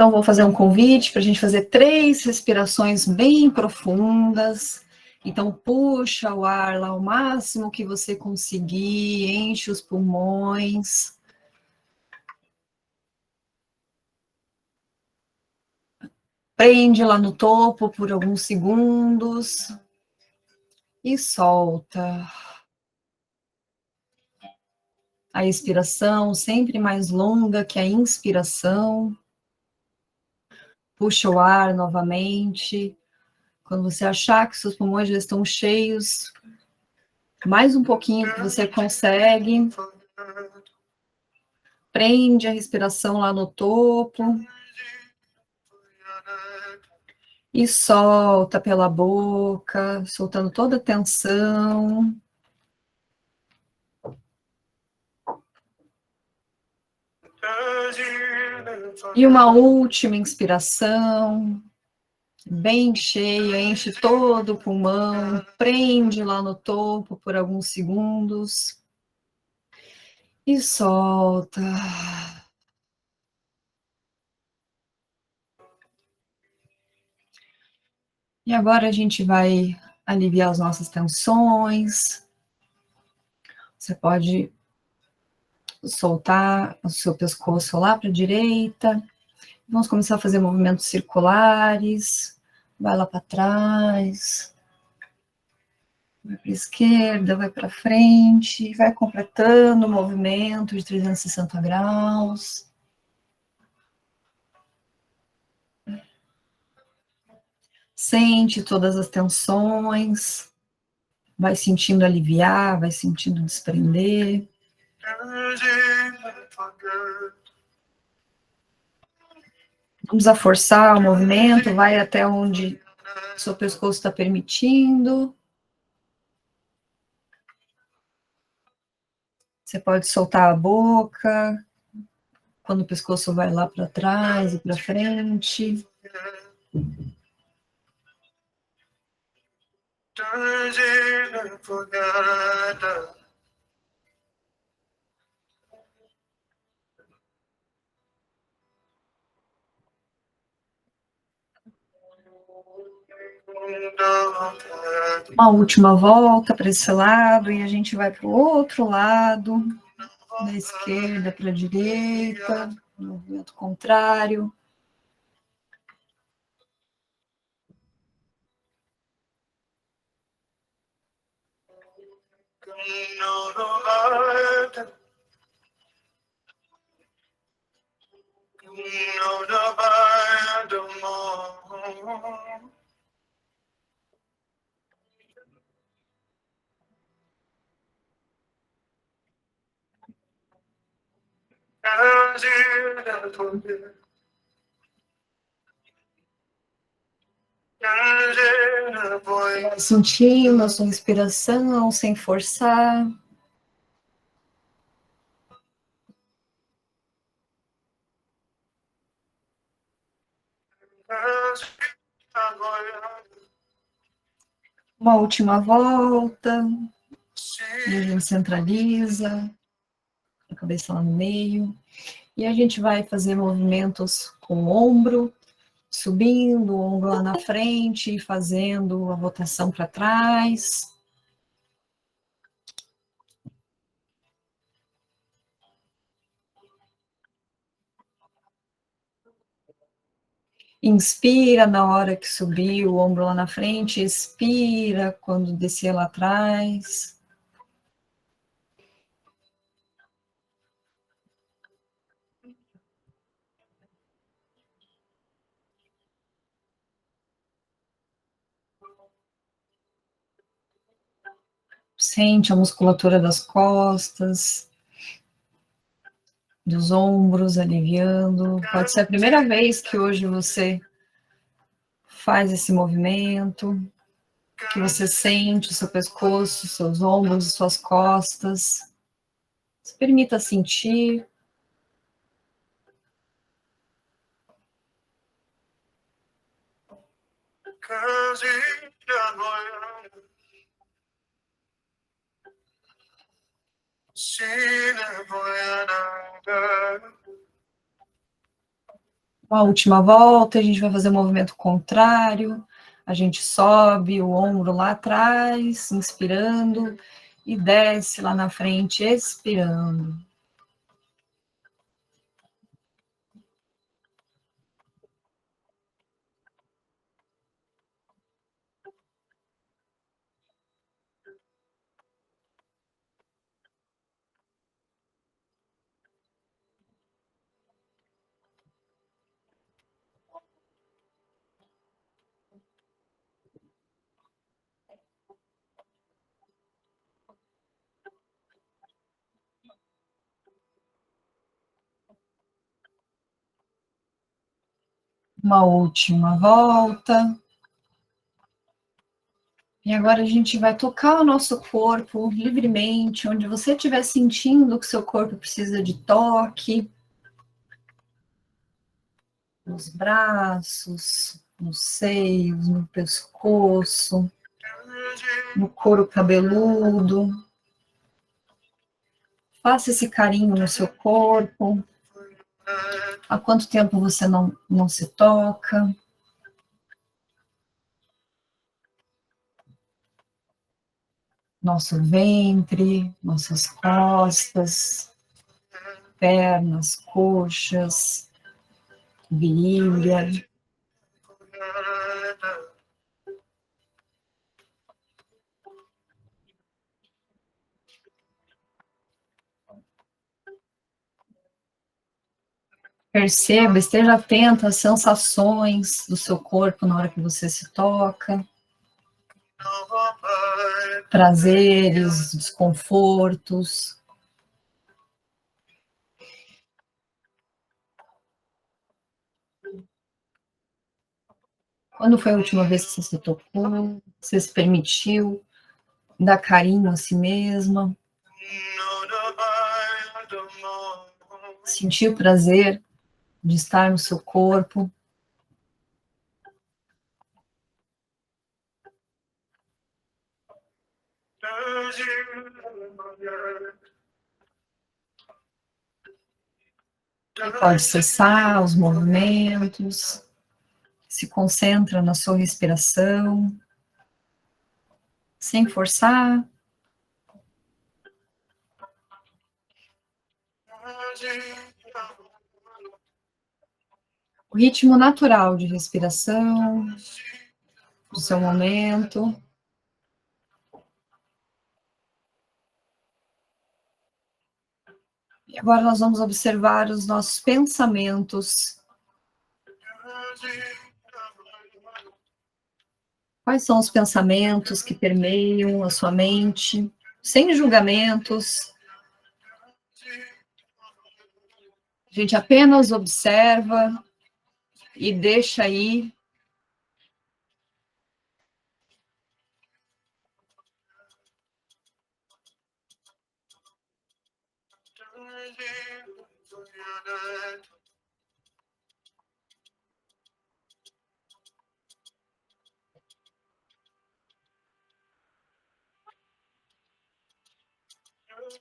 Então, vou fazer um convite para a gente fazer 3 respirações bem profundas. Então, puxa o ar lá o máximo que você conseguir, enche os pulmões. Prende lá no topo por alguns segundos e solta. A expiração sempre mais longa que a inspiração. Puxa o ar novamente. Quando você achar que seus pulmões já estão cheios, mais um pouquinho que você consegue. Prende a respiração lá no topo. E solta pela boca, soltando toda a tensão. E uma última inspiração, bem cheia, enche todo o pulmão, prende lá no topo por alguns segundos. E solta. E agora a gente vai aliviar as nossas tensões. Você pode soltar o seu pescoço lá para a direita. Vamos começar a fazer movimentos circulares. Vai lá para trás. Vai para a esquerda, vai para frente. Vai completando o movimento de 360 graus. Sente todas as tensões. Vai sentindo aliviar, vai sentindo desprender. Não precisa forçar o movimento, vai até onde o seu pescoço está permitindo. Você pode soltar a boca, quando o pescoço vai lá para trás e para frente. Uma última volta para esse lado e a gente vai para o outro lado, da esquerda para a direita, movimento contrário. Sentindo a sua inspiração sem forçar. Uma última volta. E a gente centraliza. A cabeça lá no meio. E a gente vai fazer movimentos com o ombro, subindo o ombro lá na frente, fazendo a rotação para trás. Inspira na hora que subir o ombro lá na frente, expira quando descer lá atrás. Sente a musculatura das costas, dos ombros aliviando. Pode ser a primeira vez que hoje você faz esse movimento, que você sente o seu pescoço, seus ombros, suas costas. Se permita sentir. Uma última volta, a gente vai fazer o movimento contrário. A gente sobe o ombro lá atrás, inspirando, e desce lá na frente, expirando. Uma última volta. E agora a gente vai tocar o nosso corpo livremente, onde você estiver sentindo que seu corpo precisa de toque. Nos braços, nos seios, no pescoço, no couro cabeludo. Faça esse carinho no seu corpo. Há quanto tempo você não se toca? Nosso ventre, nossas costas, pernas, coxas, virilha. Perceba, esteja atento às sensações do seu corpo na hora que você se toca. Prazeres, desconfortos. Quando foi a última vez que você se tocou? Você se permitiu dar carinho a si mesma? Sentiu o prazer de estar no seu corpo? Pode cessar os movimentos, se concentra na sua respiração, sem forçar. O ritmo natural de respiração, do seu momento. E agora nós vamos observar os nossos pensamentos. Quais são os pensamentos que permeiam a sua mente, sem julgamentos? A gente apenas observa e deixa ir.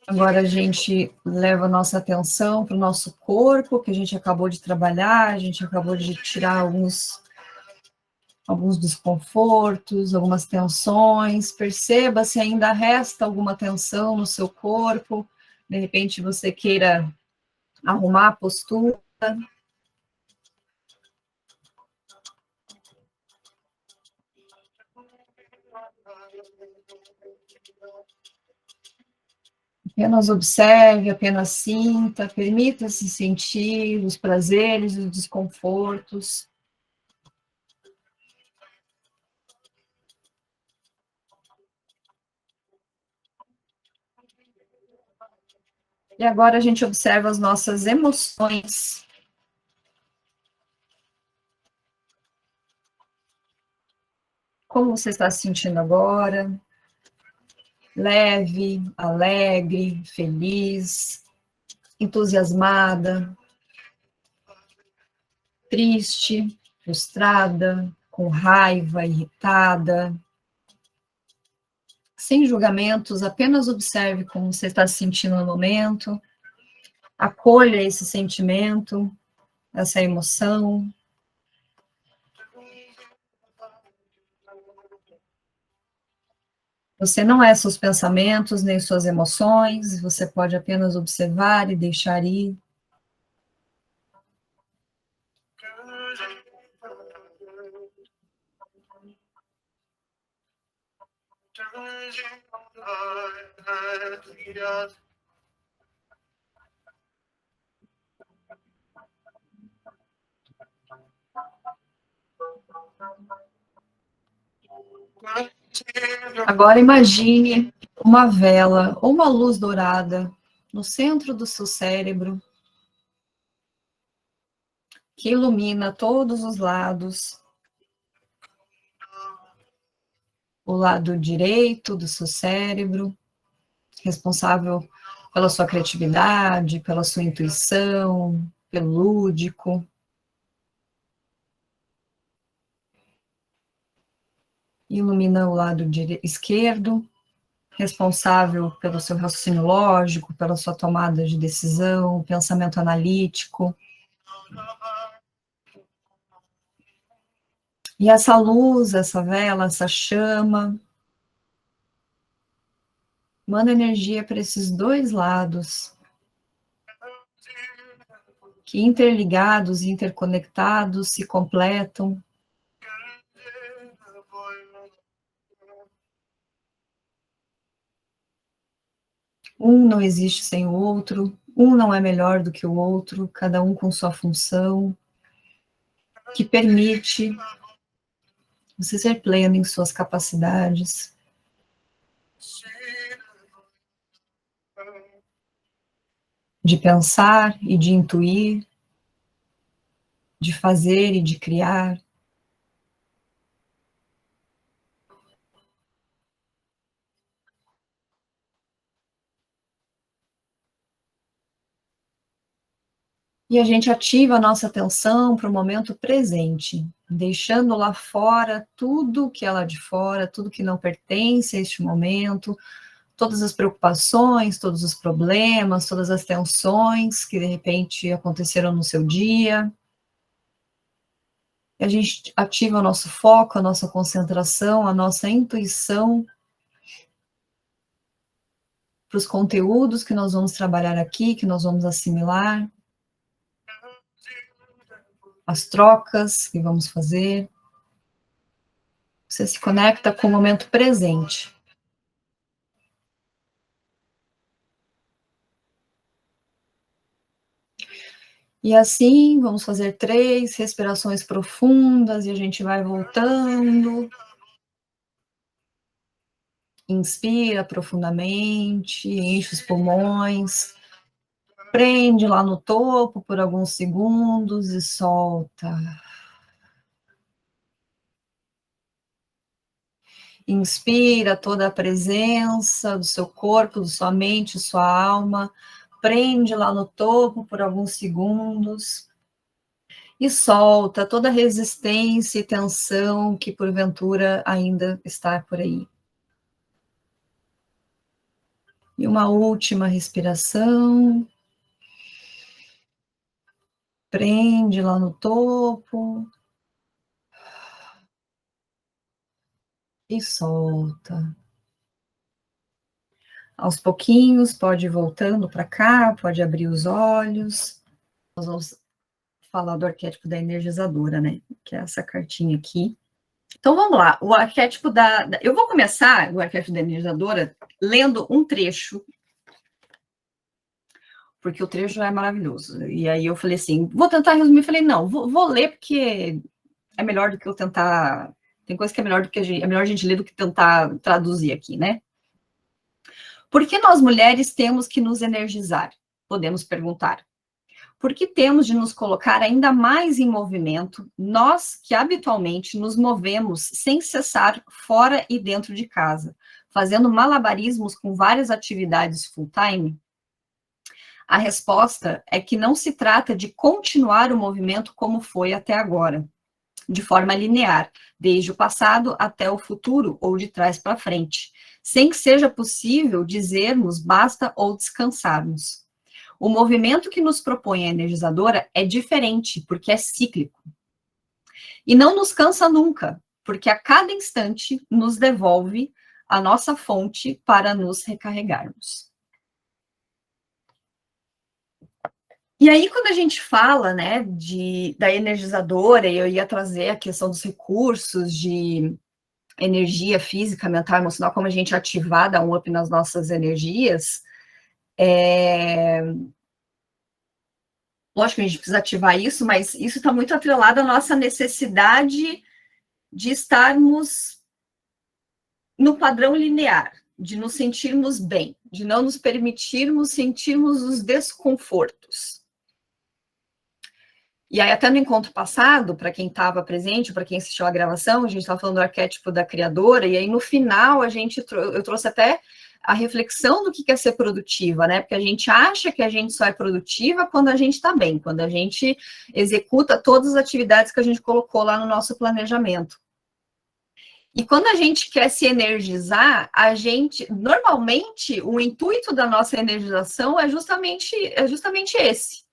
Agora a gente leva a nossa atenção para o nosso corpo, que a gente acabou de trabalhar, a gente acabou de tirar alguns desconfortos, algumas tensões. Perceba se ainda resta alguma tensão no seu corpo. De repente você queira arrumar a postura. Apenas observe, apenas sinta, permita-se sentir os prazeres e os desconfortos. E agora a gente observa as nossas emoções. Como você está se sentindo agora? Leve, alegre, feliz, entusiasmada, triste, frustrada, com raiva, irritada. Sem julgamentos, apenas observe como você está se sentindo no momento, acolha esse sentimento. essa emoção. Você não é seus pensamentos, nem suas emoções, você pode apenas observar e deixar ir. Agora imagine uma vela ou uma luz dourada no centro do seu cérebro, que ilumina todos os lados, o lado direito do seu cérebro, responsável pela sua criatividade, pela sua intuição, pelo lúdico. Ilumina o lado esquerdo, responsável pelo seu raciocínio lógico, pela sua tomada de decisão, pensamento analítico. E essa luz, essa vela, essa chama, manda energia para esses dois lados, que interligados e interconectados se completam. Um não existe sem o outro, um não é melhor do que o outro, cada um com sua função, que permite você ser pleno em suas capacidades. De pensar e de intuir, de fazer e de criar. E a gente ativa a nossa atenção para o momento presente, deixando lá fora tudo que é lá de fora, tudo que não pertence a este momento, todas as preocupações, todos os problemas, todas as tensões que de repente aconteceram no seu dia. E a gente ativa o nosso foco, a nossa concentração, a nossa intuição para os conteúdos que nós vamos trabalhar aqui, que nós vamos assimilar, as trocas que vamos fazer. Você se conecta com o momento presente. E assim, vamos fazer 3 respirações profundas e a gente vai voltando. Inspira profundamente, enche os pulmões, prende lá no topo por alguns segundos e solta. Inspira toda a presença do seu corpo, da sua mente, sua alma, prende lá no topo por alguns segundos. E solta toda a resistência e tensão que porventura ainda está por aí. E uma última respiração. Prende lá no topo. E solta. Aos pouquinhos, pode ir voltando para cá, pode abrir os olhos. Nós vamos falar do arquétipo da energizadora, né? Que é essa cartinha aqui. Então, vamos lá. O arquétipo eu vou começar o arquétipo da energizadora lendo um trecho, porque o trecho é maravilhoso. E aí eu falei assim, vou tentar resumir. Falei, não, vou ler, porque é melhor do que eu tentar... Tem coisa que é melhor é melhor a gente ler do que tentar traduzir aqui, né? Por que nós mulheres temos que nos energizar? Podemos perguntar. Por que temos de nos colocar ainda mais em movimento, nós que habitualmente nos movemos sem cessar fora e dentro de casa, fazendo malabarismos com várias atividades full-time? A resposta é que não se trata de continuar o movimento como foi até agora, de forma linear, desde o passado até o futuro ou de trás para frente, sem que seja possível dizermos basta ou descansarmos. O movimento que nos propõe a energizadora é diferente, porque é cíclico. E não nos cansa nunca, porque a cada instante nos devolve a nossa fonte para nos recarregarmos. E aí, quando a gente fala, né, da energizadora, eu ia trazer a questão dos recursos de energia física, mental, emocional, como a gente ativar, dar um up nas nossas energias, lógico que a gente precisa ativar isso, mas isso está muito atrelado à nossa necessidade de estarmos no padrão linear, de nos sentirmos bem, de não nos permitirmos sentirmos os desconfortos. E aí, até no encontro passado, para quem estava presente, para quem assistiu a gravação, a gente estava falando do arquétipo da criadora, e aí no final eu trouxe até a reflexão do que é ser produtiva, né? Porque a gente acha que a gente só é produtiva quando a gente está bem, quando a gente executa todas as atividades que a gente colocou lá no nosso planejamento. E quando a gente quer se energizar, normalmente, o intuito da nossa energização é justamente esse.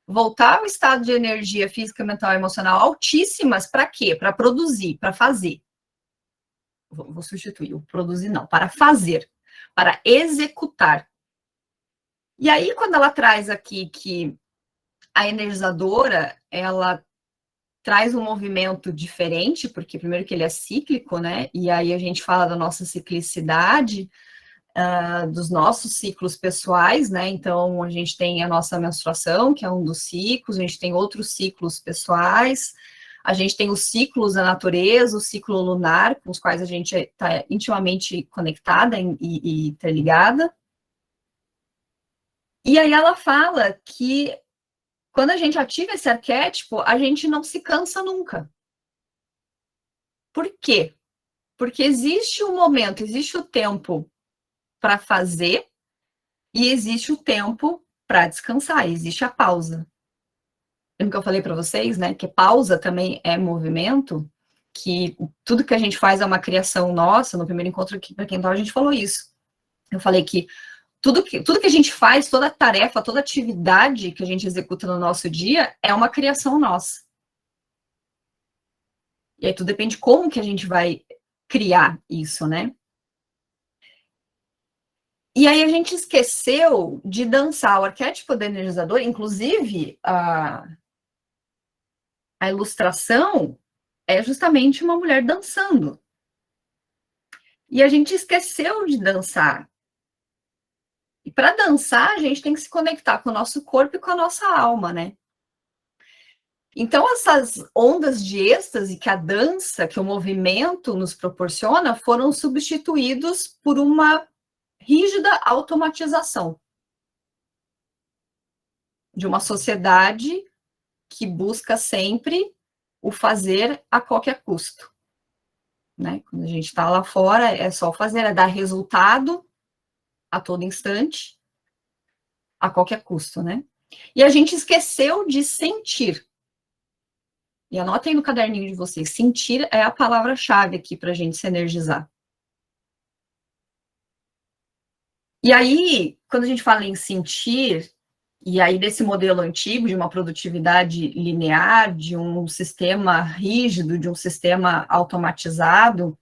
Voltar ao estado de energia física, mental e emocional altíssimas, para quê? Para produzir, para fazer. Vou substituir, o produzir não, para fazer, para executar. E aí, quando ela traz aqui que a energizadora, ela traz um movimento diferente, porque primeiro que ele é cíclico, né? E aí a gente fala da nossa ciclicidade, dos nossos ciclos pessoais, né? Então, a gente tem a nossa menstruação, que é um dos ciclos, a gente tem outros ciclos pessoais, a gente tem os ciclos da natureza, o ciclo lunar, com os quais a gente está intimamente conectada e interligada. E aí ela fala que quando a gente ativa esse arquétipo, a gente não se cansa nunca. Por quê? Porque existe o momento, existe o tempo para fazer e existe o tempo para descansar, existe a pausa. Lembra que eu falei para vocês, né, que pausa também é movimento, que tudo que a gente faz é uma criação nossa. No primeiro encontro aqui para quem tá, a gente falou isso. Eu falei que tudo que a gente faz, toda tarefa, toda atividade que a gente executa no nosso dia é uma criação nossa. E aí tudo depende de como que a gente vai criar isso, né? E aí a gente esqueceu de dançar o arquétipo do energizador, inclusive a ilustração é justamente uma mulher dançando. E a gente esqueceu de dançar. E para dançar, a gente tem que se conectar com o nosso corpo e com a nossa alma, né? Então, essas ondas de êxtase que a dança, que o movimento nos proporciona, foram substituídos por uma rígida automatização de uma sociedade que busca sempre o fazer a qualquer custo. Né? Quando a gente está lá fora, é só fazer, é dar resultado a todo instante, a qualquer custo, né? E a gente esqueceu de sentir. E anotem no caderninho de vocês, sentir é a palavra-chave aqui para a gente se energizar. E aí, quando a gente fala em sentir, e aí desse modelo antigo, de uma produtividade linear, de um sistema rígido, de um sistema automatizado,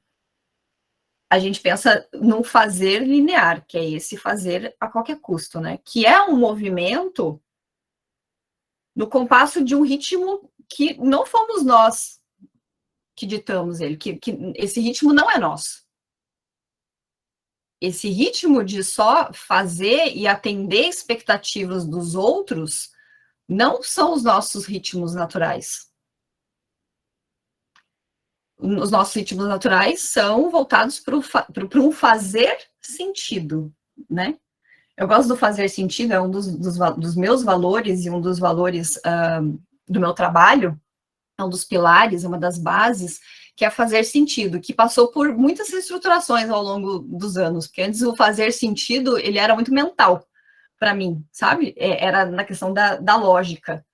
a gente pensa num fazer linear, que é esse fazer a qualquer custo, né? Que é um movimento no compasso de um ritmo que não fomos nós que ditamos ele, que esse ritmo não é nosso. Esse ritmo de só fazer e atender expectativas dos outros não são os nossos ritmos naturais. Os nossos ritmos naturais são voltados para um fazer sentido, né? Eu gosto do fazer sentido, é um dos meus valores e um dos valores do meu trabalho, é um dos pilares, é uma das bases, que é fazer sentido, que passou por muitas reestruturações ao longo dos anos, porque antes o fazer sentido, ele era muito mental para mim, sabe? Era na questão da lógica,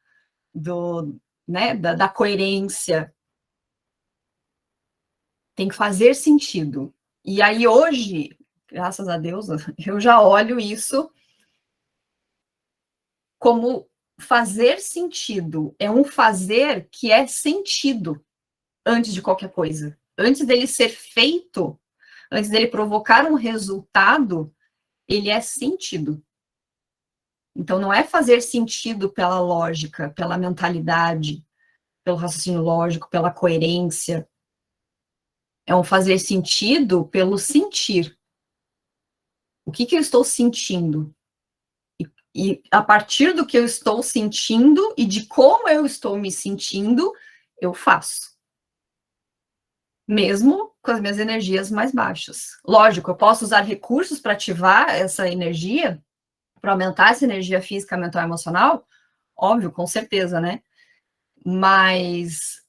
né, da coerência. Tem que fazer sentido. E aí hoje, graças a Deus, eu já olho isso como fazer sentido. É um fazer que é sentido antes de qualquer coisa. Antes dele ser feito, antes dele provocar um resultado, ele é sentido. Então, não é fazer sentido pela lógica, pela mentalidade, pelo raciocínio lógico, pela coerência. É um fazer sentido pelo sentir. O que eu estou sentindo? E a partir do que eu estou sentindo e de como eu estou me sentindo, eu faço. Mesmo com as minhas energias mais baixas. Lógico, eu posso usar recursos para ativar essa energia, para aumentar essa energia física, mental e emocional, óbvio, com certeza, né? Mas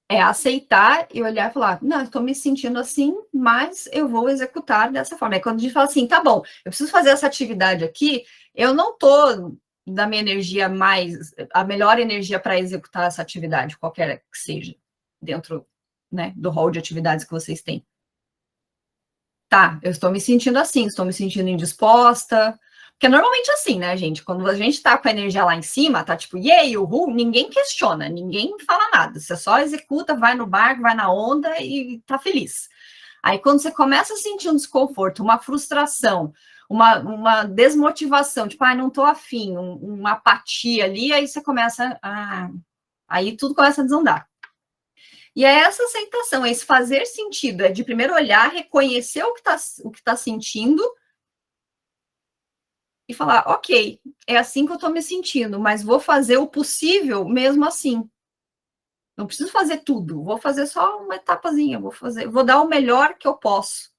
é aceitar e olhar e falar, não, estou me sentindo assim, mas eu vou executar dessa forma. É quando a gente fala assim, tá bom, eu preciso fazer essa atividade aqui, eu não estou da minha energia mais, a melhor energia para executar essa atividade, qualquer que seja, dentro, né, do rol de atividades que vocês têm. Tá, eu estou me sentindo assim, estou me sentindo indisposta, porque normalmente é assim, né, gente? Quando a gente tá com a energia lá em cima, tá tipo, yay, uhul, ninguém questiona, ninguém fala nada. Você só executa, vai no barco, vai na onda e tá feliz. Aí quando você começa a sentir um desconforto, uma frustração, uma desmotivação, tipo, não tô afim, uma apatia ali, aí você começa a... Aí tudo começa a desandar. E é essa aceitação, é esse fazer sentido, é de primeiro olhar, reconhecer o que tá sentindo e falar, ok, é assim que eu estou me sentindo, mas vou fazer o possível mesmo assim. Não preciso fazer tudo, vou fazer só uma etapazinha, vou dar o melhor que eu posso.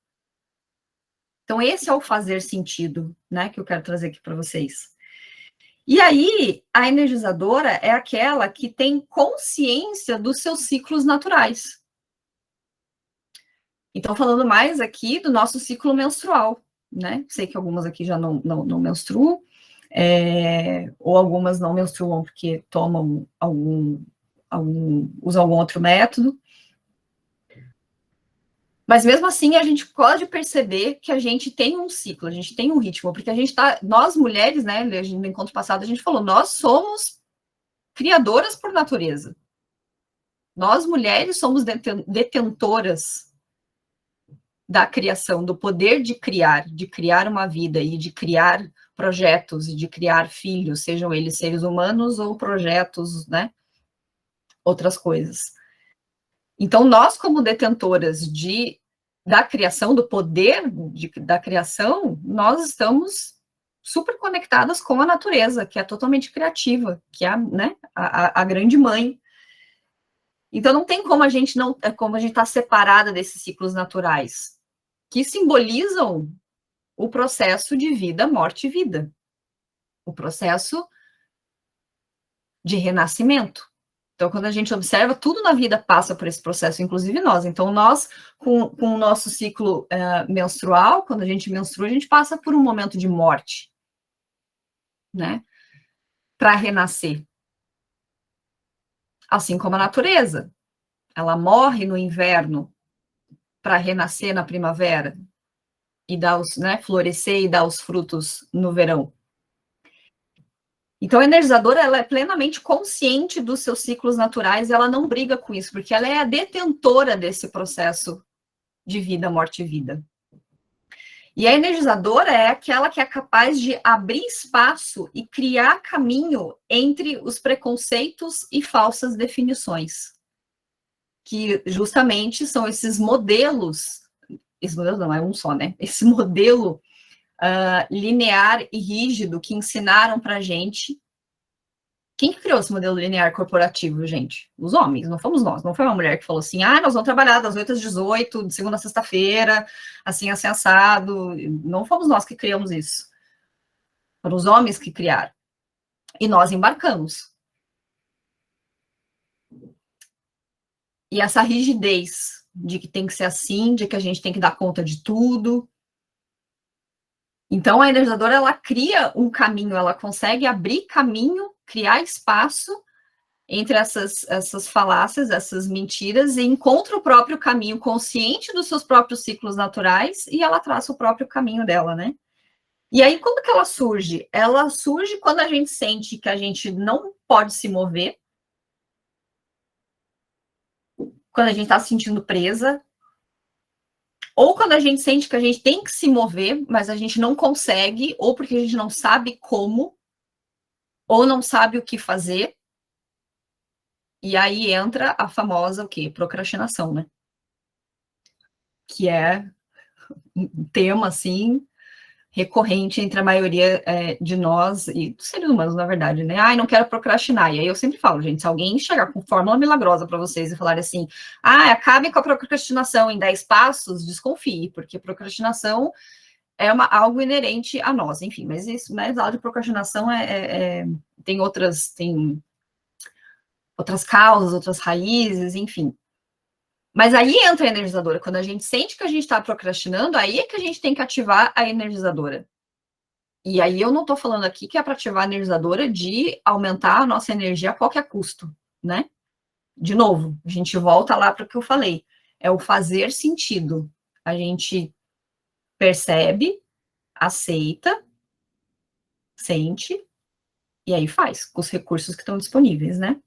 Então, esse é o fazer sentido, né, que eu quero trazer aqui para vocês. E aí, a energizadora é aquela que tem consciência dos seus ciclos naturais. Então, falando mais aqui do nosso ciclo menstrual, né? Sei que algumas aqui já não menstruam, ou algumas não menstruam porque tomam usam algum outro método. Mas mesmo assim, a gente pode perceber que a gente tem um ciclo, a gente tem um ritmo, porque a gente tá, nós mulheres, né, no encontro passado a gente falou, nós somos criadoras por natureza. Nós mulheres somos detentoras da criação, do poder de criar uma vida e de criar projetos e de criar filhos, sejam eles seres humanos ou projetos, né? Outras coisas. Então, nós, como detentoras da criação, do poder da criação, nós estamos super conectadas com a natureza, que é totalmente criativa, que é, né, a grande mãe. Então, não tem como a gente estar separada desses ciclos naturais, que simbolizam o processo de vida, morte e vida. O processo de renascimento. Então, quando a gente observa, tudo na vida passa por esse processo, inclusive nós. Então, nós, com o nosso ciclo menstrual, quando a gente menstrua, a gente passa por um momento de morte, né? Para renascer. Assim como a natureza. Ela morre no inverno para renascer na primavera e dar florescer e dar os frutos no verão. Então, a energizadora, ela é plenamente consciente dos seus ciclos naturais, ela não briga com isso, porque ela é a detentora desse processo de vida, morte e vida. E a energizadora é aquela que é capaz de abrir espaço e criar caminho entre os preconceitos e falsas definições, que justamente são esses modelos, esse modelo não, é um só, né? Esse modelo linear e rígido que ensinaram para a gente. Quem que criou esse modelo linear corporativo, gente? Os homens, não fomos nós. Não foi uma mulher que falou assim, nós vamos trabalhar das 8 às 18, de segunda a sexta-feira, assim assado. Não fomos nós que criamos isso. Foram os homens que criaram. E nós embarcamos. E essa rigidez de que tem que ser assim, de que a gente tem que dar conta de tudo. Então, a energizadora, ela cria um caminho, ela consegue abrir caminho, criar espaço entre essas falácias, essas mentiras, e encontra o próprio caminho consciente dos seus próprios ciclos naturais, e ela traça o próprio caminho dela, né? E aí, quando que ela surge? Ela surge quando a gente sente que a gente não pode se mover, quando a gente está se sentindo presa, ou quando a gente sente que a gente tem que se mover, mas a gente não consegue, ou porque a gente não sabe como, ou não sabe o que fazer. E aí entra a famosa o quê? Procrastinação, né? Que é um tema assim recorrente entre a maioria de nós e dos seres humanos, na verdade, né? Ai, não quero procrastinar. E aí eu sempre falo, gente, se alguém chegar com fórmula milagrosa para vocês e falar assim, acabe com a procrastinação em 10 passos, desconfie, porque procrastinação é algo inerente a nós, enfim, mas isso, mas a de procrastinação tem outras causas, outras raízes, enfim. Mas aí entra a energizadora. Quando a gente sente que a gente está procrastinando, aí é que a gente tem que ativar a energizadora. E aí eu não estou falando aqui que é para ativar a energizadora de aumentar a nossa energia a qualquer custo, né? De novo, a gente volta lá para o que eu falei. É o fazer sentido. A gente percebe, aceita, sente, e aí faz, com os recursos que estão disponíveis, né?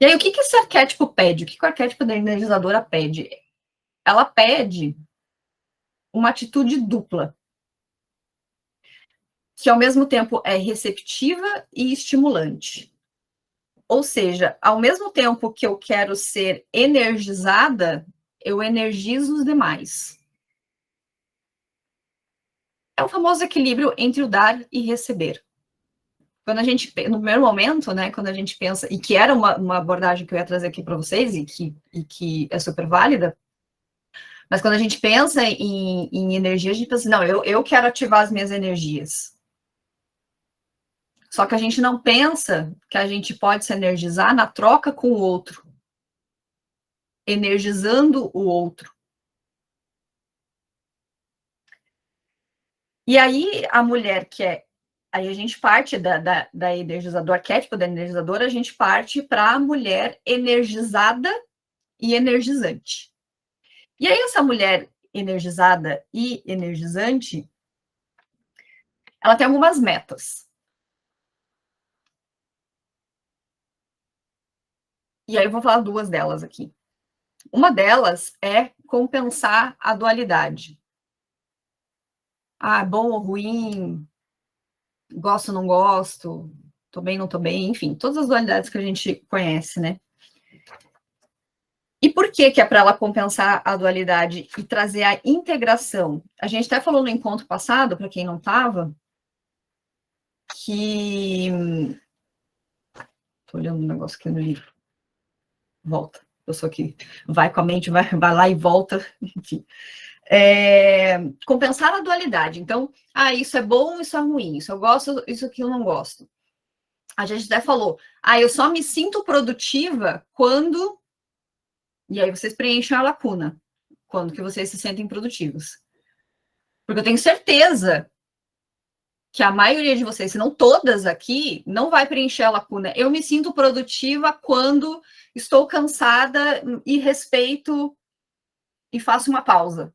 E aí, o que esse arquétipo pede? O que o arquétipo da energizadora pede? Ela pede uma atitude dupla, que ao mesmo tempo é receptiva e estimulante. Ou seja, ao mesmo tempo que eu quero ser energizada, eu energizo os demais. É o famoso equilíbrio entre o dar e receber. Quando a gente, no primeiro momento, né, quando a gente pensa, e que era uma abordagem que eu ia trazer aqui para vocês, e que é super válida, mas quando a gente pensa em energia, a gente pensa assim, não, eu quero ativar as minhas energias. Só que a gente não pensa que a gente pode se energizar na troca com o outro, energizando o outro. E aí, a mulher que é. Aí a gente parte da energizadora, arquétipo da energizadora, a gente parte para a mulher energizada e energizante. E aí, essa mulher energizada e energizante, ela tem algumas metas. E aí, eu vou falar duas delas aqui. Uma delas é compensar a dualidade. Bom ou ruim, gosto ou não gosto, tô bem, não tô bem, enfim, todas as dualidades que a gente conhece, né? E por que é para ela compensar a dualidade e trazer a integração? A gente até falou no encontro passado, para quem não estava, que. Estou olhando um negócio aqui no livro. Volta. Eu sou aqui. Vai com a mente, vai lá e volta. Enfim. Compensar a dualidade. Então, isso é bom, isso é ruim. Isso eu gosto, isso aqui eu não gosto. A gente até falou, eu só me sinto produtiva quando. E aí vocês preenchem a lacuna. Quando que vocês se sentem produtivos. Porque eu tenho certeza que a maioria de vocês, se não todas aqui, não vai preencher a lacuna. Eu me sinto produtiva quando estou cansada e respeito e faço uma pausa.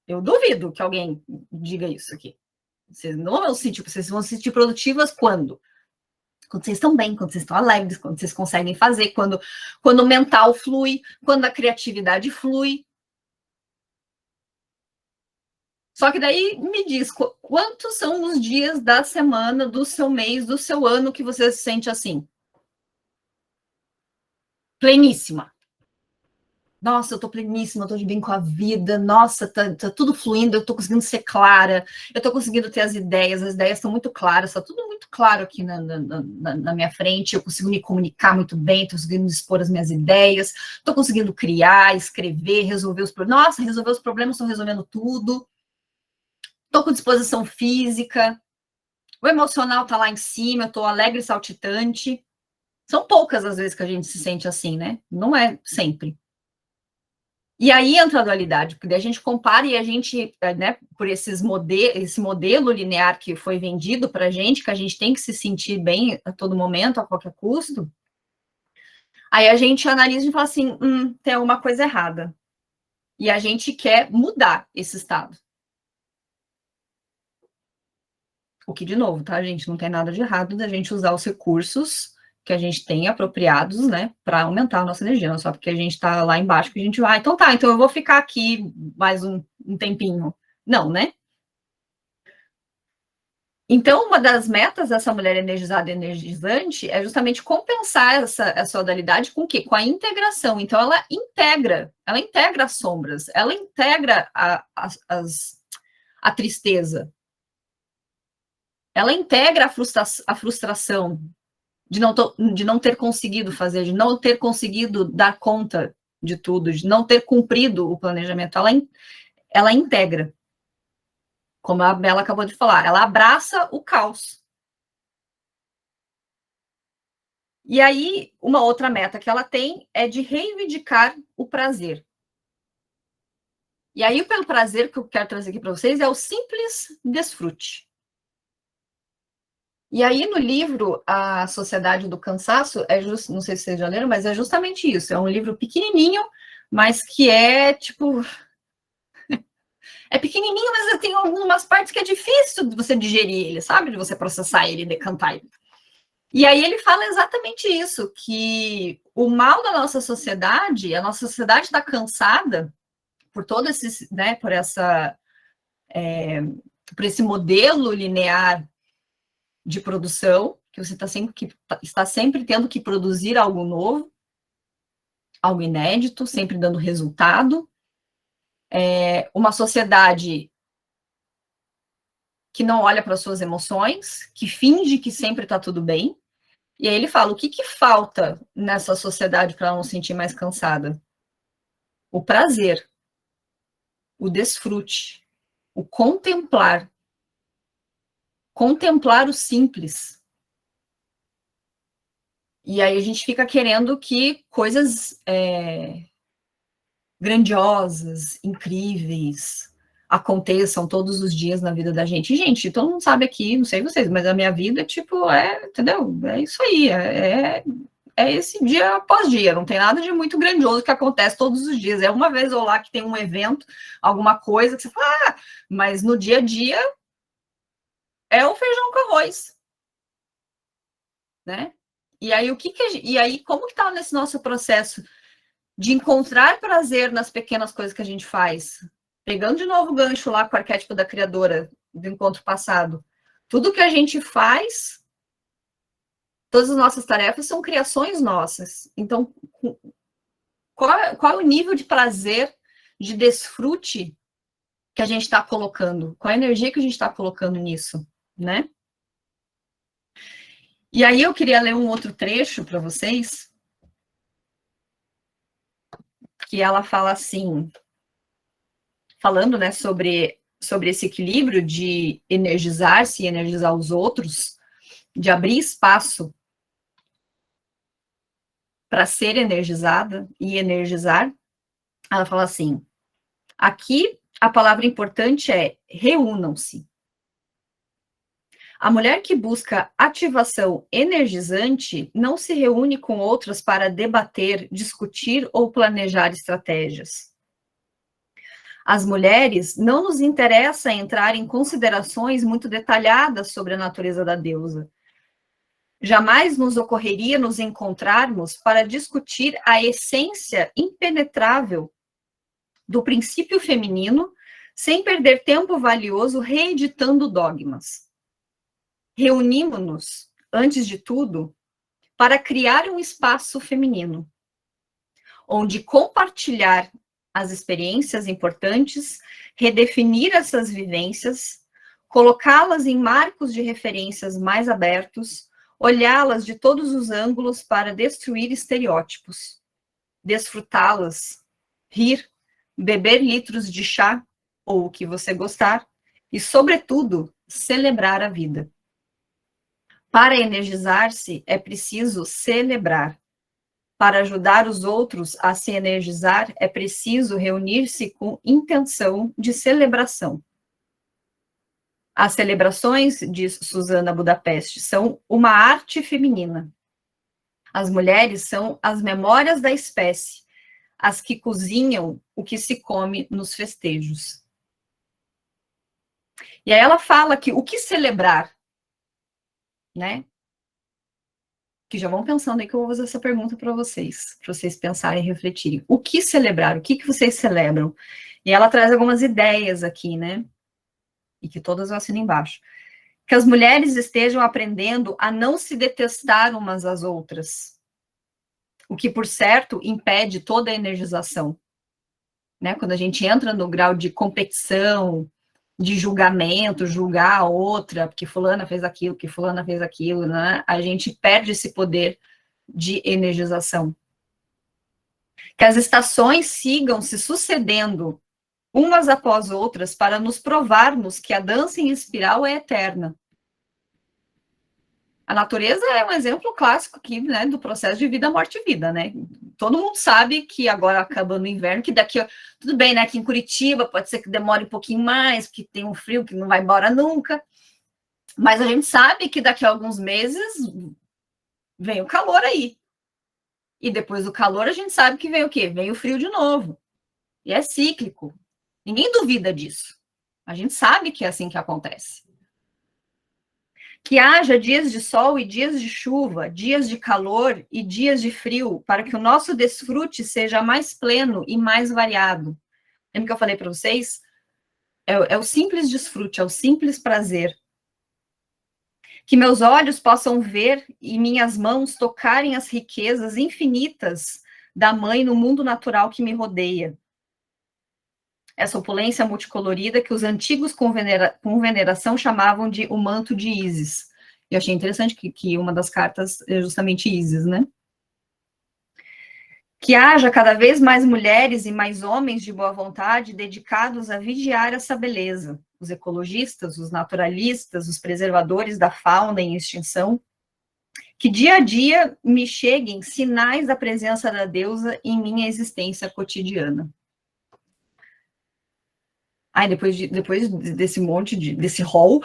Eu duvido que alguém diga isso aqui. Vocês não vão se sentir, vocês vão se sentir produtivas quando? Quando vocês estão bem, quando vocês estão alegres, quando vocês conseguem fazer, quando o mental flui, quando a criatividade flui. Só que daí me diz, quantos são os dias da semana, do seu mês, do seu ano que você se sente assim? Pleníssima. Nossa, eu tô pleníssima, eu tô de bem com a vida, nossa, tá tudo fluindo, eu tô conseguindo ser clara, eu tô conseguindo ter as ideias estão muito claras, tá tudo muito claro aqui na minha frente, eu consigo me comunicar muito bem, tô conseguindo expor as minhas ideias, tô conseguindo criar, escrever, resolver os problemas. Nossa, resolver os problemas, tô resolvendo tudo. Tô com disposição física, o emocional tá lá em cima, eu tô alegre e saltitante. São poucas as vezes que a gente se sente assim, né? Não é sempre. E aí entra a dualidade, porque daí a gente compara e a gente, né, por esse modelo linear que foi vendido para a gente, que a gente tem que se sentir bem a todo momento, a qualquer custo, aí a gente analisa e fala assim, tem alguma coisa errada. E a gente quer mudar esse estado. O que, de novo, tá, gente? Não tem nada de errado da gente usar os recursos que a gente tem apropriados, né, para aumentar a nossa energia, não só porque a gente está lá embaixo que a gente vai, então tá, então eu vou ficar aqui mais um tempinho. Não, né? Então, uma das metas dessa mulher energizada e energizante é justamente compensar essa modalidade com o quê? Com a integração. Então, ela integra as sombras, ela integra a tristeza, ela integra a frustração de não ter conseguido fazer, de não ter conseguido dar conta de tudo, de não ter cumprido o planejamento. Ela integra, como a Bela acabou de falar, ela abraça o caos. E aí, uma outra meta que ela tem é de reivindicar o prazer. E aí, pelo prazer que eu quero trazer aqui para vocês é o simples desfrute. E aí, no livro A Sociedade do Cansaço, não sei se vocês já leram, mas é justamente isso. É um livro pequenininho, mas que é, tipo... É pequenininho, mas tem algumas partes que é difícil de você digerir ele, sabe? De você processar ele, decantar ele. E aí ele fala exatamente isso, que o mal da nossa sociedade, a nossa sociedade está cansada por todo esse, né, por esse modelo linear de produção, que você está sempre tendo que produzir algo novo, algo inédito, sempre dando resultado. Uma sociedade que não olha para suas emoções, que finge que sempre está tudo bem. E aí ele fala, o que falta nessa sociedade para ela não se sentir mais cansada? O prazer, o desfrute, o contemplar o simples. E aí a gente fica querendo que coisas grandiosas, incríveis, aconteçam todos os dias na vida da gente. E, gente, todo mundo sabe aqui, não sei vocês, mas a minha vida, tipo, entendeu? É isso aí, é esse dia após dia, não tem nada de muito grandioso que acontece todos os dias. É uma vez ou lá que tem um evento, alguma coisa que você fala, mas no dia a dia é o feijão com arroz, né? E aí, como que tá nesse nosso processo de encontrar prazer nas pequenas coisas que a gente faz? Pegando de novo o gancho lá com o arquétipo da criadora do encontro passado. Tudo que a gente faz, todas as nossas tarefas são criações nossas. Então, qual é o nível de prazer, de desfrute que a gente está colocando? Qual a energia que a gente está colocando nisso, né? E aí eu queria ler um outro trecho para vocês, que ela fala assim, falando, né, sobre esse equilíbrio de energizar-se e energizar os outros, de abrir espaço para ser energizada e energizar. Ela fala assim, aqui a palavra importante é reúnam-se. A mulher que busca ativação energizante não se reúne com outras para debater, discutir ou planejar estratégias. As mulheres não nos interessa entrar em considerações muito detalhadas sobre a natureza da deusa. Jamais nos ocorreria nos encontrarmos para discutir a essência impenetrável do princípio feminino, sem perder tempo valioso reeditando dogmas. Reunimos-nos, antes de tudo, para criar um espaço feminino, onde compartilhar as experiências importantes, redefinir essas vivências, colocá-las em marcos de referências mais abertos, olhá-las de todos os ângulos para destruir estereótipos, desfrutá-las, rir, beber litros de chá, ou o que você gostar, e, sobretudo, celebrar a vida. Para energizar-se, é preciso celebrar. Para ajudar os outros a se energizar, é preciso reunir-se com intenção de celebração. As celebrações, diz Susana Budapeste, são uma arte feminina. As mulheres são as memórias da espécie, as que cozinham o que se come nos festejos. E aí ela fala que o que celebrar, né? Que já vão pensando aí que eu vou fazer essa pergunta para vocês pensarem e refletirem. O que celebrar? O que vocês celebram? E ela traz algumas ideias aqui, né? E que todas eu assino embaixo. Que as mulheres estejam aprendendo a não se detestar umas às outras. O que, por certo, impede toda a energização. Né? Quando a gente entra no grau de competição, de julgamento, julgar a outra, porque fulana fez aquilo, que fulana fez aquilo, né? A gente perde esse poder de energização. Que as estações sigam se sucedendo umas após outras para nos provarmos que a dança em espiral é eterna. A natureza é um exemplo clássico aqui, né, do processo de vida, morte e vida, né? Todo mundo sabe que agora acabando o inverno, que daqui, tudo bem, né, aqui em Curitiba pode ser que demore um pouquinho mais, porque tem um frio que não vai embora nunca, mas a gente sabe que daqui a alguns meses vem o calor aí. E depois do calor a gente sabe que vem o quê? Vem o frio de novo. E é cíclico. Ninguém duvida disso. A gente sabe que é assim que acontece. Que haja dias de sol e dias de chuva, dias de calor e dias de frio, para que o nosso desfrute seja mais pleno e mais variado. Lembra que eu falei para vocês? É o simples desfrute, é o simples prazer. Que meus olhos possam ver e minhas mãos tocarem as riquezas infinitas da mãe no mundo natural que me rodeia. Essa opulência multicolorida que os antigos com veneração chamavam de o manto de Ísis. Eu achei interessante que uma das cartas é justamente Ísis, né? Que haja cada vez mais mulheres e mais homens de boa vontade dedicados a vigiar essa beleza. Os ecologistas, os naturalistas, os preservadores da fauna em extinção. Que dia a dia me cheguem sinais da presença da deusa em minha existência cotidiana. Ai, depois desse monte desse rol,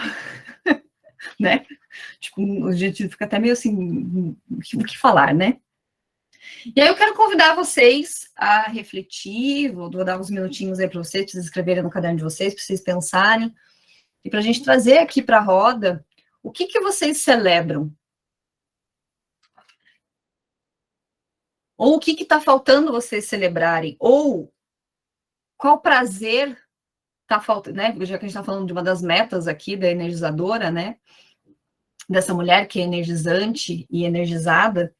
né? Tipo, a gente fica até meio assim, o que falar, né? E aí eu quero convidar vocês a refletir, vou dar uns minutinhos aí para vocês escreverem no caderno de vocês, para vocês pensarem, e para a gente trazer aqui para a roda o que vocês celebram. Ou o que está faltando vocês celebrarem, ou qual prazer está faltando, né? Já que a gente está falando de uma das metas aqui da energizadora, né? Dessa mulher que é energizante e energizada.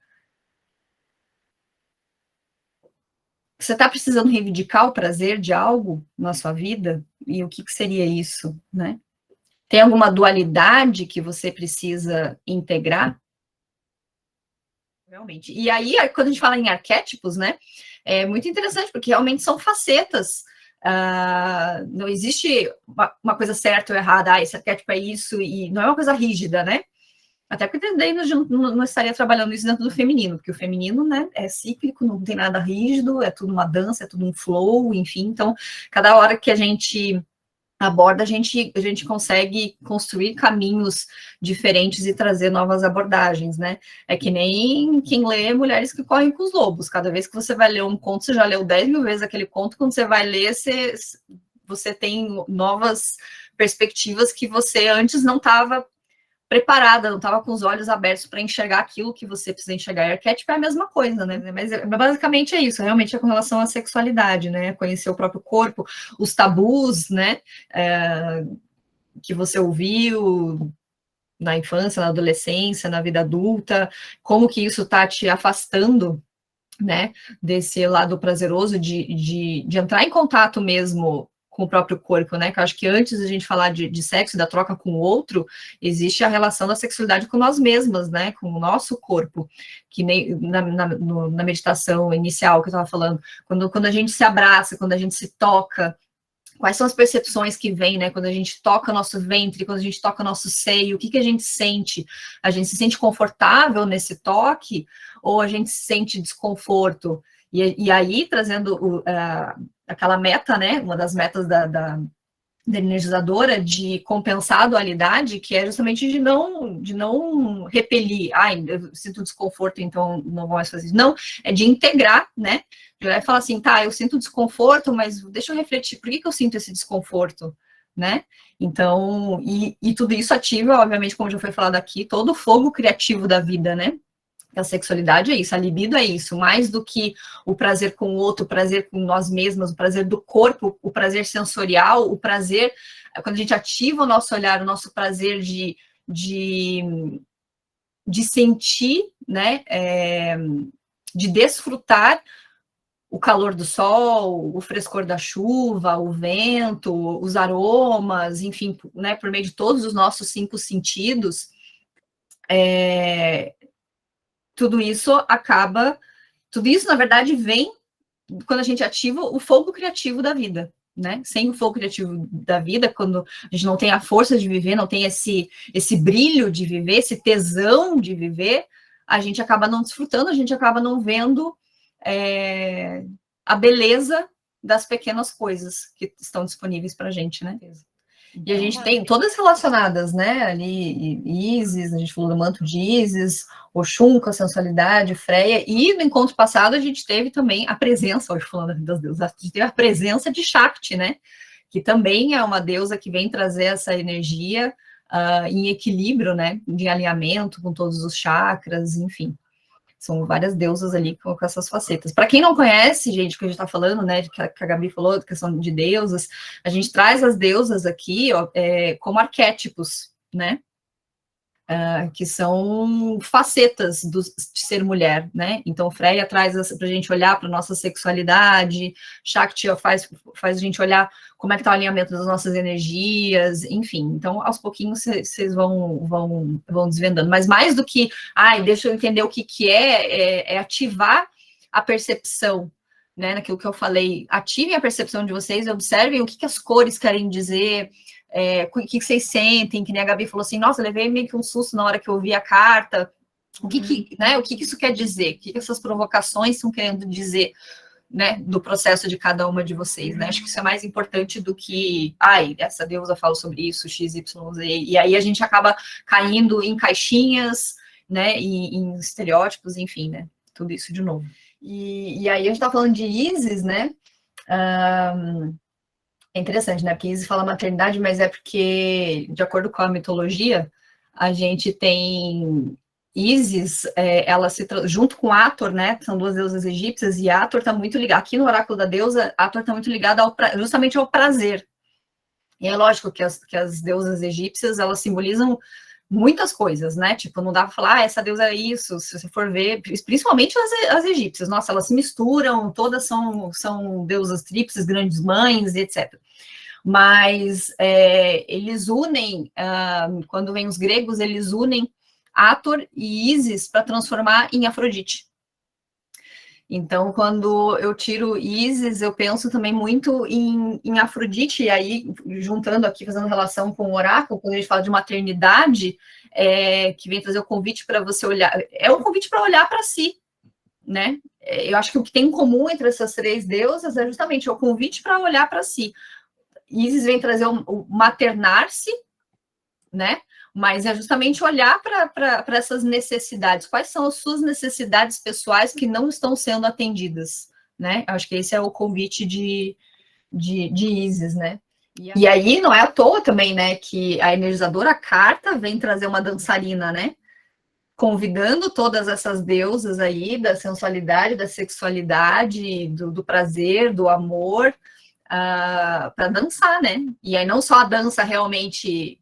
Você está precisando reivindicar o prazer de algo na sua vida? E o que seria isso, né? Tem alguma dualidade que você precisa integrar? Realmente. E aí, quando a gente fala em arquétipos, né? É muito interessante, porque realmente são facetas. Não existe uma coisa certa ou errada, esse arquétipo é isso, e não é uma coisa rígida, né? Até porque daí não estaria trabalhando isso dentro do feminino, porque o feminino, né, é cíclico, não tem nada rígido, é tudo uma dança, é tudo um flow, enfim. Então, cada hora que a gente aborda, a gente consegue construir caminhos diferentes e trazer novas abordagens, né? É que nem quem lê Mulheres que Correm com os Lobos. Cada vez que você vai ler um conto, você já leu 10 mil vezes aquele conto, quando você vai ler, você tem novas perspectivas que você antes não estava preparada, não estava com os olhos abertos para enxergar aquilo que você precisa enxergar. E arquétipo é a mesma coisa, né? Mas basicamente é isso, realmente é com relação à sexualidade, né? Conhecer o próprio corpo, os tabus, né? Que você ouviu na infância, na adolescência, na vida adulta, como que isso está te afastando, né? Desse lado prazeroso de entrar em contato mesmo com o próprio corpo, né? Que eu acho que antes da gente falar de sexo, da troca com o outro, existe a relação da sexualidade com nós mesmas, né? Com o nosso corpo, que nem na meditação inicial que eu estava falando, quando a gente se abraça, quando a gente se toca, quais são as percepções que vêm, né? Quando a gente toca nosso ventre, quando a gente toca nosso seio, o que a gente sente? A gente se sente confortável nesse toque ou a gente sente desconforto? E aí, trazendo aquela meta, né? Uma das metas da energizadora de compensar a dualidade, que é justamente de não repelir, eu sinto desconforto, então não vou mais fazer isso. Não, é de integrar, né? Vai falar assim, tá, eu sinto desconforto, mas deixa eu refletir, por que eu sinto esse desconforto? né? Então, e tudo isso ativa, obviamente, como já foi falado aqui, todo o fogo criativo da vida, né? A sexualidade é isso, a libido é isso, mais do que o prazer com o outro, o prazer com nós mesmas, o prazer do corpo, o prazer sensorial, o prazer, quando a gente ativa o nosso olhar, o nosso prazer de sentir, né, de desfrutar o calor do sol, o frescor da chuva, o vento, os aromas, enfim, né, por meio de todos os nossos 5 sentidos, tudo isso acaba, tudo isso, na verdade, vem quando a gente ativa o fogo criativo da vida, né? Sem o fogo criativo da vida, quando a gente não tem a força de viver, não tem esse brilho de viver, esse tesão de viver, a gente acaba não desfrutando, a gente acaba não vendo a beleza das pequenas coisas que estão disponíveis para a gente, né? E a gente tem todas relacionadas, né? Ali, Ísis, a gente falou do manto de Ísis, Oxum com a sensualidade, Freia, e no encontro passado a gente teve também a presença, hoje falando das deusas, a gente teve a presença de Shakti, né? Que também é uma deusa que vem trazer essa energia em equilíbrio, né? De alinhamento com todos os chakras, enfim. São várias deusas ali com essas facetas. Para quem não conhece, gente, o que a gente está falando, né, que a Gabi falou, questão de deusas, a gente traz as deusas aqui ó, como arquétipos, né? Que são facetas de ser mulher, né? Então, Freya traz para a gente olhar para a nossa sexualidade, Shakti faz a gente olhar como é que está o alinhamento das nossas energias, enfim. Então, aos pouquinhos, vocês vão desvendando. Mas mais do que, deixa eu entender o que é ativar a percepção, né? Naquilo que eu falei, ativem a percepção de vocês, observem o que as cores querem dizer, o que vocês sentem, que nem a Gabi falou assim, nossa, eu levei meio que um susto na hora que eu vi a carta, o que isso quer dizer, o que essas provocações estão querendo dizer, né, do processo de cada uma de vocês, né, acho que isso é mais importante do que, essa deusa fala sobre isso, X, Y, Z, e aí a gente acaba caindo em caixinhas, né, e em estereótipos, enfim, né, tudo isso de novo. E aí a gente tá falando de Ísis, né, é interessante, né? Porque Isis fala maternidade, mas é porque, de acordo com a mitologia, a gente tem Isis, ela junto com Hathor, né? São duas deusas egípcias, e Hathor está muito ligado. Aqui no oráculo da deusa, Hathor está muito ligado justamente ao prazer. E é lógico que as deusas egípcias, elas simbolizam muitas coisas, né? Tipo, não dá para falar, essa deusa é isso, se você for ver, principalmente as egípcias, nossa, elas se misturam, todas são deusas tríplices, grandes mães, etc. Mas eles unem, quando vem os gregos, eles unem Hathor e Ísis para transformar em Afrodite. Então, quando eu tiro Ísis, eu penso também muito em Afrodite, e aí, juntando aqui, fazendo relação com o oráculo, quando a gente fala de maternidade, que vem trazer o convite para você olhar, é um convite para olhar para si, né? Eu acho que o que tem em comum entre essas 3 deusas é justamente o convite para olhar para si. Ísis vem trazer o maternar-se, né? Mas é justamente olhar para essas necessidades. Quais são as suas necessidades pessoais que não estão sendo atendidas, né? Acho que esse é o convite de Ísis, né? E aí não é à toa também, né, que a energizadora carta vem trazer uma dançarina, né? Convidando todas essas deusas aí da sensualidade, da sexualidade, do prazer, do amor, para dançar, né? E aí não só a dança realmente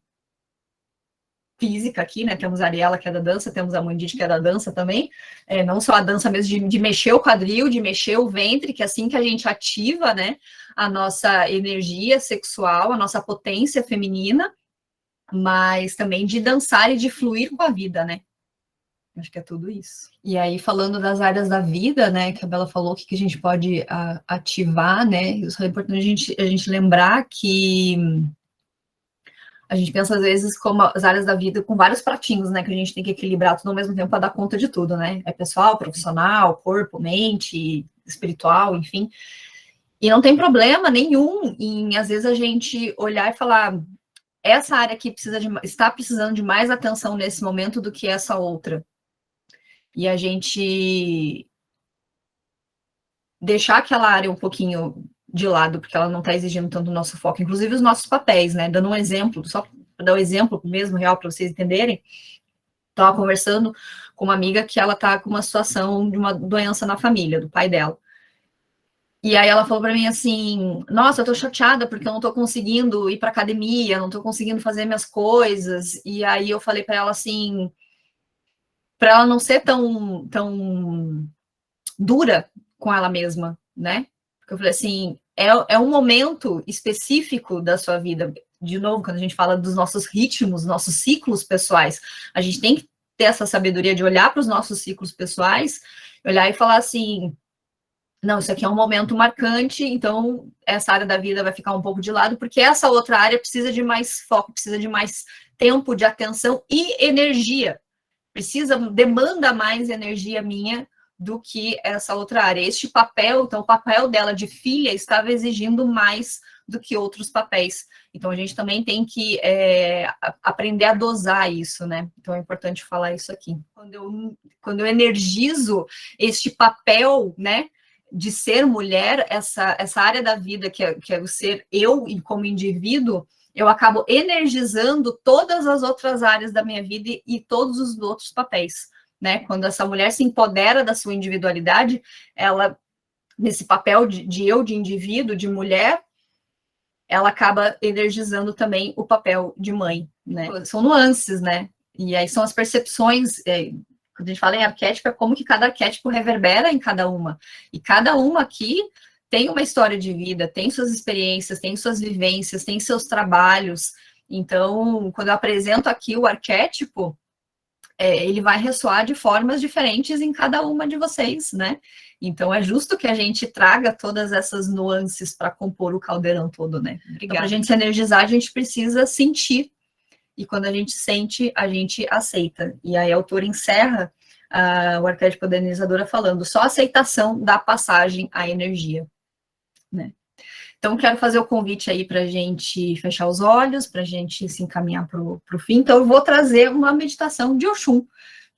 física aqui, né? Temos a Ariela, que é da dança, temos a Mandite, que é da dança também. Não só a dança mesmo de mexer o quadril, de mexer o ventre, que é assim que a gente ativa, né? A nossa energia sexual, a nossa potência feminina, mas também de dançar e de fluir com a vida, né? Acho que é tudo isso. E aí, falando das áreas da vida, né, que a Bela falou, o que a gente pode ativar, né, isso é importante a gente lembrar que a gente pensa, às vezes, como as áreas da vida com vários pratinhos, né, que a gente tem que equilibrar tudo ao mesmo tempo para dar conta de tudo, né, é pessoal, profissional, corpo, mente, espiritual, enfim. E não tem problema nenhum em, às vezes, a gente olhar e falar, essa área aqui está precisando de mais atenção nesse momento do que essa outra. E a gente deixar aquela área um pouquinho de lado, porque ela não está exigindo tanto o nosso foco, inclusive os nossos papéis, né? Dando um exemplo, só para dar um exemplo mesmo real para vocês entenderem, estava conversando com uma amiga que ela está com uma situação de uma doença na família, do pai dela. E aí ela falou para mim assim, nossa, eu tô chateada porque eu não tô conseguindo ir para academia, não tô conseguindo fazer minhas coisas. E aí eu falei para ela assim, para ela não ser tão dura com ela mesma, né? Porque eu falei assim, é um momento específico da sua vida. De novo, quando a gente fala dos nossos ritmos, nossos ciclos pessoais, a gente tem que ter essa sabedoria de olhar para os nossos ciclos pessoais, olhar e falar assim, não, isso aqui é um momento marcante, então essa área da vida vai ficar um pouco de lado, porque essa outra área precisa de mais foco, precisa de mais tempo, de atenção e energia. Demanda mais energia minha do que essa outra área. Este papel, então, o papel dela de filha estava exigindo mais do que outros papéis. Então, a gente também tem que aprender a dosar isso, né? Então, é importante falar isso aqui. Quando eu energizo este papel, né, de ser mulher, essa área da vida que é o ser eu como indivíduo, eu acabo energizando todas as outras áreas da minha vida e todos os outros papéis, né? Quando essa mulher se empodera da sua individualidade, ela, nesse papel de eu, de indivíduo, de mulher, ela acaba energizando também o papel de mãe, né? São nuances, né? E aí são as percepções, quando a gente fala em arquétipo, é como que cada arquétipo reverbera em cada uma. E cada uma aqui tem uma história de vida, tem suas experiências, tem suas vivências, tem seus trabalhos. Então, quando eu apresento aqui o arquétipo, ele vai ressoar de formas diferentes em cada uma de vocês, né? Então, é justo que a gente traga todas essas nuances para compor o caldeirão todo, né? Então, para a gente se energizar, a gente precisa sentir. E quando a gente sente, a gente aceita. E aí a autora encerra o arquétipo da energizadora falando só aceitação da passagem à energia, né? Então, quero fazer o convite aí para a gente fechar os olhos, para a gente se encaminhar para o fim. Então, eu vou trazer uma meditação de Oxum,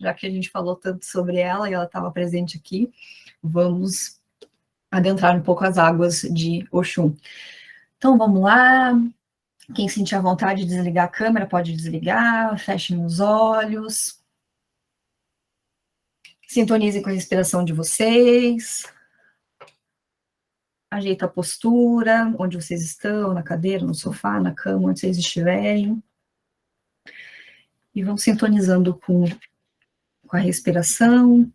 já que a gente falou tanto sobre ela e ela estava presente aqui. Vamos adentrar um pouco as águas de Oxum. Então, vamos lá. Quem sentir a vontade de desligar a câmera, pode desligar. Fechem os olhos. Sintonizem com a respiração de vocês. Ajeita a postura, onde vocês estão, na cadeira, no sofá, na cama, onde vocês estiverem. E vão sintonizando com a respiração.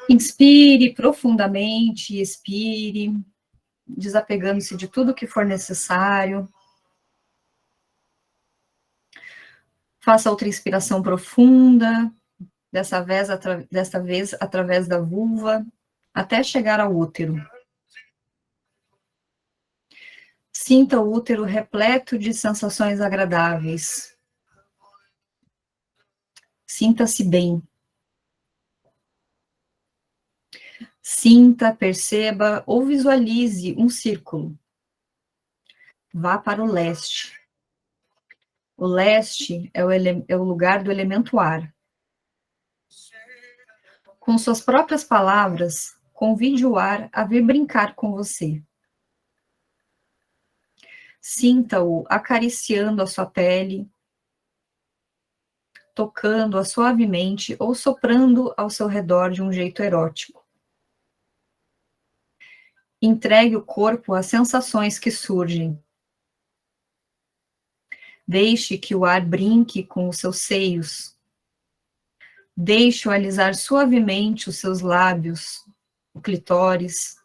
Inspire profundamente, expire, desapegando-se de tudo que for necessário. Faça outra inspiração profunda, dessa vez através da vulva, até chegar ao útero. Sinta o útero repleto de sensações agradáveis. Sinta-se bem. Sinta, perceba ou visualize um círculo. Vá para o leste. O leste é o lugar do elemento ar. Com suas próprias palavras, Convide o ar a vir brincar com você. Sinta-o acariciando a sua pele, tocando-a suavemente ou soprando ao seu redor de um jeito erótico. Entregue o corpo às sensações que surgem. Deixe que o ar brinque com os seus seios. Deixe-o alisar suavemente os seus lábios, o clitóris.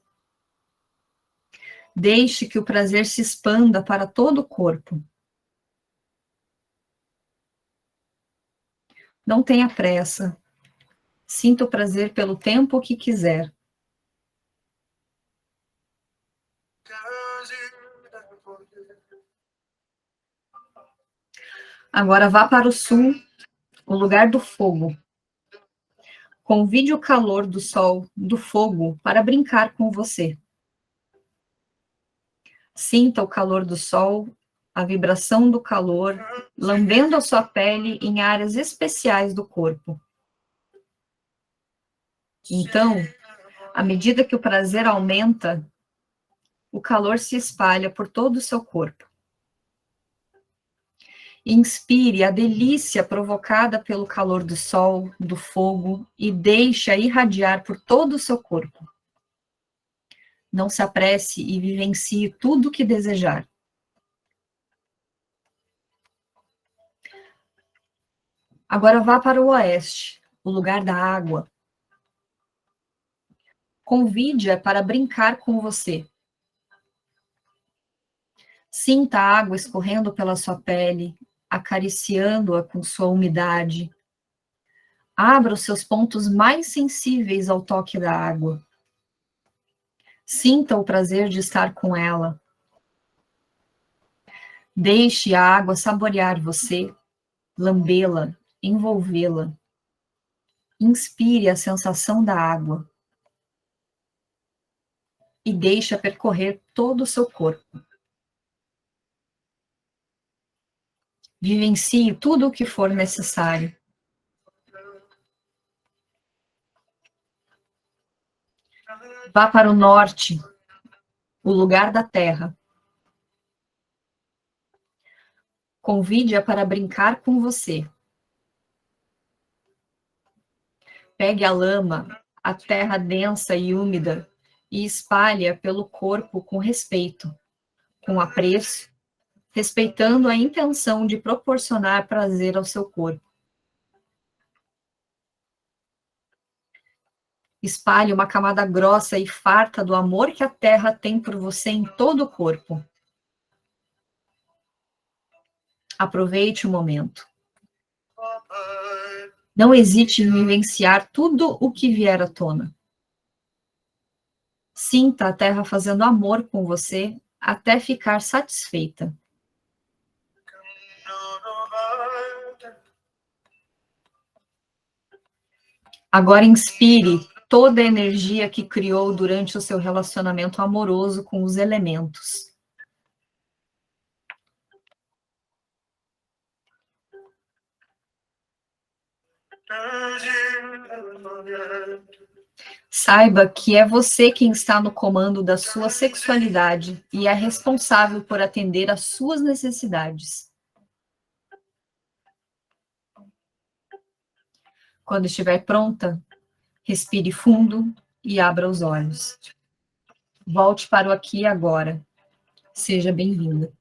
Deixe que o prazer se expanda para todo o corpo. Não tenha pressa. Sinta o prazer pelo tempo que quiser. Agora vá para o sul, o lugar do fogo. Convide o calor do sol, do fogo, para brincar com você. Sinta o calor do sol, a vibração do calor, lambendo a sua pele em áreas especiais do corpo. Então, à medida que o prazer aumenta, o calor se espalha por todo o seu corpo. Inspire a delícia provocada pelo calor do sol, do fogo, e deixe-a irradiar por todo o seu corpo. Não se apresse e vivencie tudo o que desejar. Agora vá para o oeste, o lugar da água. Convide-a para brincar com você. Sinta a água escorrendo pela sua pele, acariciando-a com sua umidade. Abra os seus pontos mais sensíveis ao toque da água. Sinta o prazer de estar com ela. Deixe a água saborear você, lambê-la, envolvê-la. Inspire a sensação da água e deixe-a percorrer todo o seu corpo. Vivencie tudo o que for necessário. Vá para o norte, o lugar da terra. Convide-a para brincar com você. Pegue a lama, a terra densa e úmida, e espalhe-a pelo corpo com respeito, com apreço, respeitando a intenção de proporcionar prazer ao seu corpo. Espalhe uma camada grossa e farta do amor que a terra tem por você em todo o corpo. Aproveite o momento. Não hesite em vivenciar tudo o que vier à tona. Sinta a terra fazendo amor com você até ficar satisfeita. Agora inspire toda a energia que criou durante o seu relacionamento amoroso com os elementos. Saiba que é você quem está no comando da sua sexualidade e é responsável por atender às suas necessidades. Quando estiver pronta, respire fundo e abra os olhos. Volte para o aqui e agora. Seja bem-vinda.